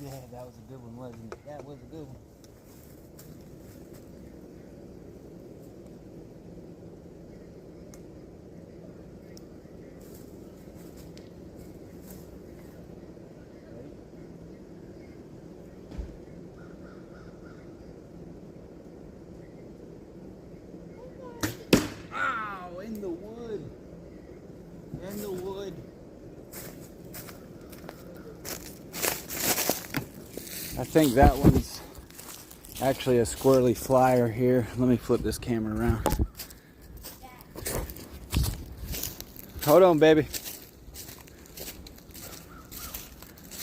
Yeah, that was a good one, wasn't it? That was a good one. Ow, in the wood. In the wood. I think that one's actually a squirrely flyer here. Let me flip this camera around. Hold on, baby.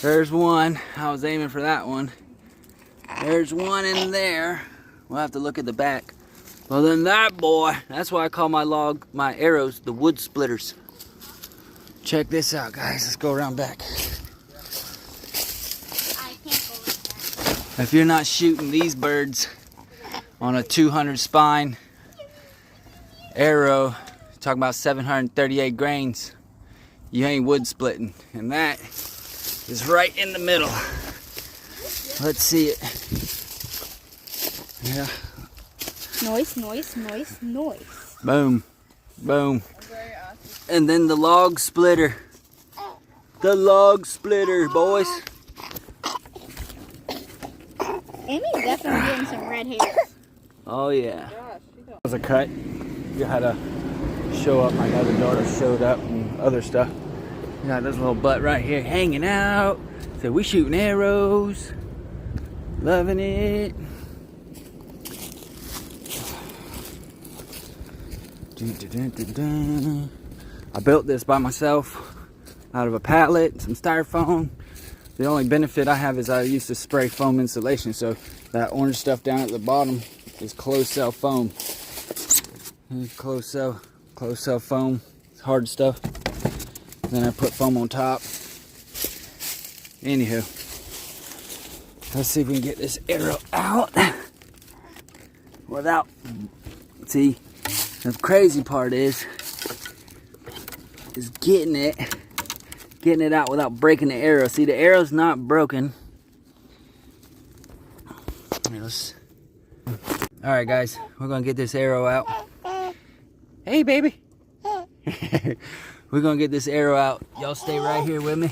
There's one. I was aiming for that one. There's one in there. We'll have to look at the back. Well, then that boy, that's why I call my arrows the wood splitters. Check this out, guys. Let's go around back. If you're not shooting these birds on a 200 spine arrow, talking about 738 grains, you ain't wood splitting. And that is right in the middle. Let's see it. Yeah. Noise, noise, noise, noise. Boom, boom. And then the log splitter. The log splitter, boys. Amy's definitely getting some red hairs. Oh yeah. That was a cut. You had to show up. My other daughter showed up and other stuff. You got this little butt right here hanging out. So we shooting arrows. Loving it. I built this by myself out of a pallet, some styrofoam. The only benefit I have is I used to spray foam insulation, so that orange stuff down at the bottom is closed cell foam. Closed cell foam. It's hard stuff. Then I put foam on top. Anywho, let's see if we can get this arrow out without. See, the crazy part is getting it out without breaking the arrow. See, the arrow's not broken. Alright guys, we're gonna get this arrow out. Hey baby. We're gonna get this arrow out. Y'all stay right here with me.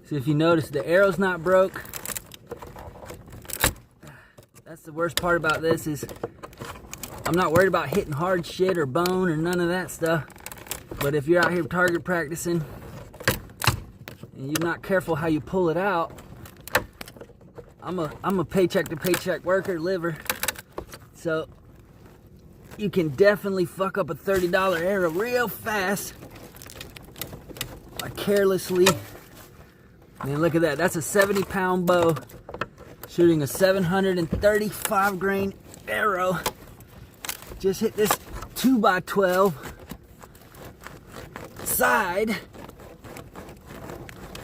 So if you notice, the arrow's not broke. That's the worst part about this is I'm not worried about hitting hard shit or bone or none of that stuff. But if you're out here target practicing and you're not careful how you pull it out, I'm a paycheck to paycheck worker, liver. So you can definitely fuck up a $30 arrow real fast by carelessly. I mean, look at that. That's a 70-pound bow shooting a 735 grain arrow. Just hit this 2x12 side.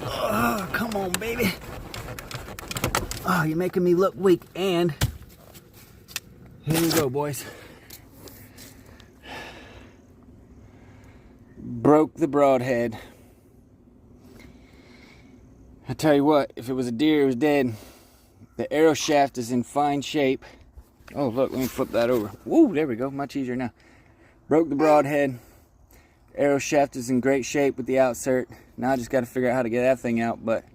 Oh, come on, baby. Oh, you're making me look weak. And here we go, boys. Broke the broadhead. I tell you what, if it was a deer, it was dead. The arrow shaft is in fine shape. Oh, look, let me flip that over. Woo, there we go, much easier now. Broke the broadhead. Arrow shaft is in great shape with the outsert. Now I just got to figure out how to get that thing out, but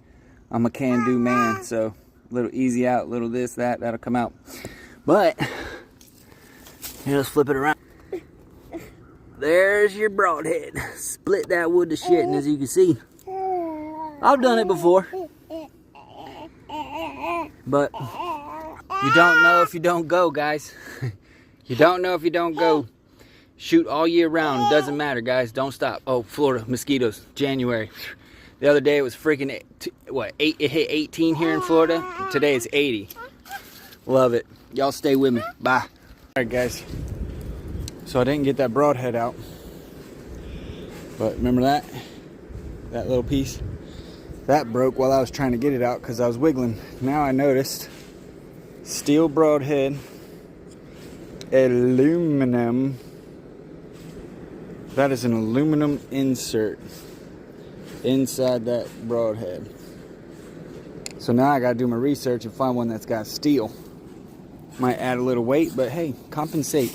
I'm a can-do man, so a little easy out, a little this, that'll come out. But, here, let's flip it around. There's your broadhead. Split that wood to shit, and as you can see, I've done it before. But you don't know if you don't go, guys. You don't know if you don't go. Shoot all year round. Doesn't matter, guys. Don't stop. Oh, Florida, mosquitoes. January. The other day it was freaking, it hit 18 here in Florida. Today it's 80. Love it. Y'all stay with me. Bye. All right, guys. So I didn't get that broadhead out. But remember that? That little piece? That broke while I was trying to get it out because I was wiggling. Now I noticed steel broadhead, aluminum. That is an aluminum insert inside that broadhead. So now I gotta do my research and find one that's got steel. Might add a little weight, but hey, compensate.